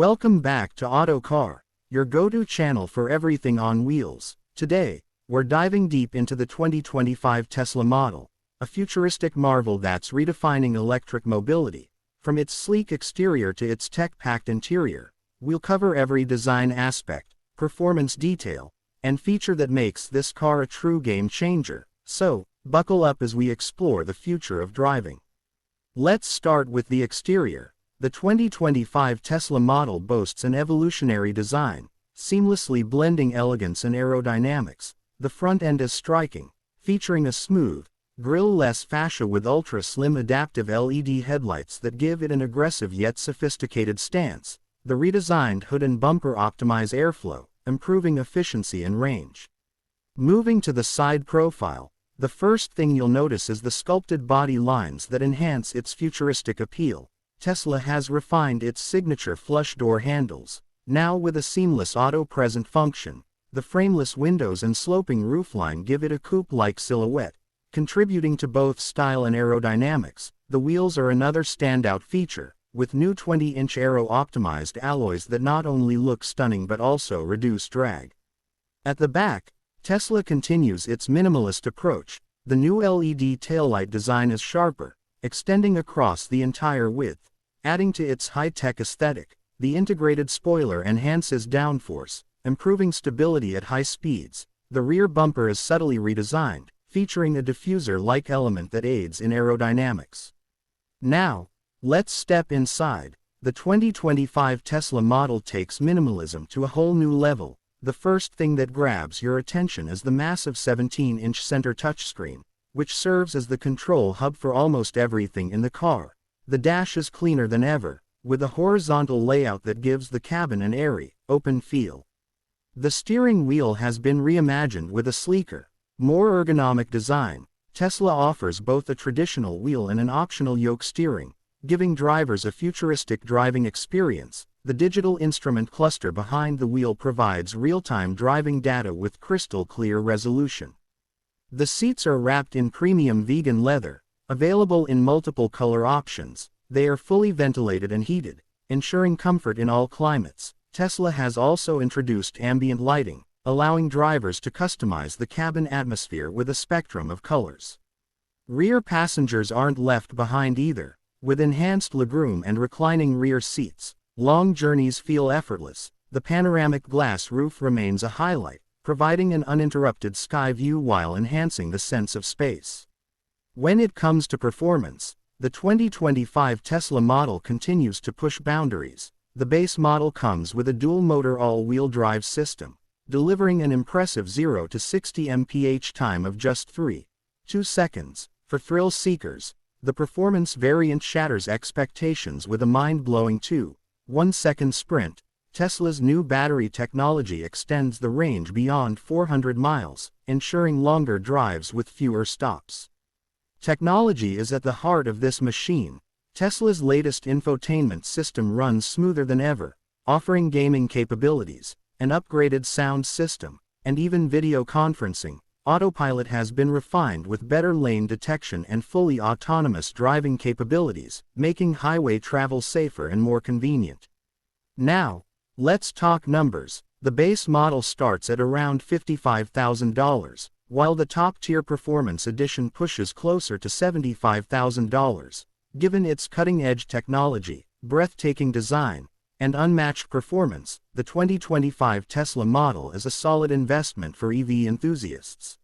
Welcome back to Autocar, your go-to channel for everything on wheels. Today, we're diving deep into the 2025 Tesla Model, a futuristic marvel that's redefining electric mobility. From its sleek exterior to its tech-packed interior, we'll cover every design aspect, performance detail, and feature that makes this car a true game-changer. So, buckle up as we explore the future of driving. Let's start with the exterior. The 2025 Tesla Model boasts an evolutionary design, seamlessly blending elegance and aerodynamics. The front end is striking, featuring a smooth, grille-less fascia with ultra-slim adaptive LED headlights that give it an aggressive yet sophisticated stance. The redesigned hood and bumper optimize airflow, improving efficiency and range. Moving to the side profile, the first thing you'll notice is the sculpted body lines that enhance its futuristic appeal. Tesla has refined its signature flush door handles, now with a seamless auto-present function. The frameless windows and sloping roofline give it a coupe-like silhouette, contributing to both style and aerodynamics. The wheels are another standout feature, with new 20-inch aero-optimized alloys that not only look stunning but also reduce drag. At the back, Tesla continues its minimalist approach. The new LED taillight design is sharper, extending across the entire width, adding to its high-tech aesthetic. The integrated spoiler enhances downforce, improving stability at high speeds. The rear bumper is subtly redesigned, featuring a diffuser-like element that aids in aerodynamics. Now, let's step inside. The 2025 Tesla Model takes minimalism to a whole new level. The first thing that grabs your attention is the massive 17-inch center touchscreen, which serves as the control hub for almost everything in the car. The dash is cleaner than ever, with a horizontal layout that gives the cabin an airy, open feel. The steering wheel has been reimagined with a sleeker, more ergonomic design. Tesla offers both a traditional wheel and an optional yoke steering, giving drivers a futuristic driving experience. The digital instrument cluster behind the wheel provides real-time driving data with crystal-clear resolution. The seats are wrapped in premium vegan leather, available in multiple color options. They are fully ventilated and heated, ensuring comfort in all climates. Tesla has also introduced ambient lighting, allowing drivers to customize the cabin atmosphere with a spectrum of colors. Rear passengers aren't left behind either. With enhanced legroom and reclining rear seats, long journeys feel effortless. The panoramic glass roof remains a highlight, providing an uninterrupted sky view while enhancing the sense of space. When it comes to performance, the 2025 Tesla Model continues to push boundaries. The base model comes with a dual-motor all-wheel drive system, delivering an impressive 0 to 60 mph time of just 3.2 seconds. For thrill seekers, the performance variant shatters expectations with a mind-blowing 2.1 second sprint. Tesla's new battery technology extends the range beyond 400 miles, ensuring longer drives with fewer stops. Technology is at the heart of this machine. Tesla's latest infotainment system runs smoother than ever, offering gaming capabilities, an upgraded sound system, and even video conferencing. Autopilot has been refined with better lane detection and fully autonomous driving capabilities, making highway travel safer and more convenient. Now, let's talk numbers. The base model starts at around $55,000, while the top-tier Performance Edition pushes closer to $75,000. Given its cutting-edge technology, breathtaking design, and unmatched performance, the 2025 Tesla Model is a solid investment for EV enthusiasts.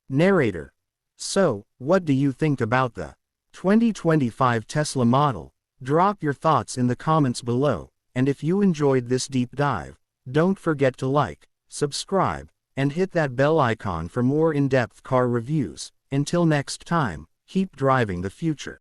Narrator: so, what do you think about the 2025 Tesla Model? Drop your thoughts in the comments below, and if you enjoyed this deep dive, don't forget to like, subscribe, and hit that bell icon for more in-depth car reviews. Until next time, keep driving the future.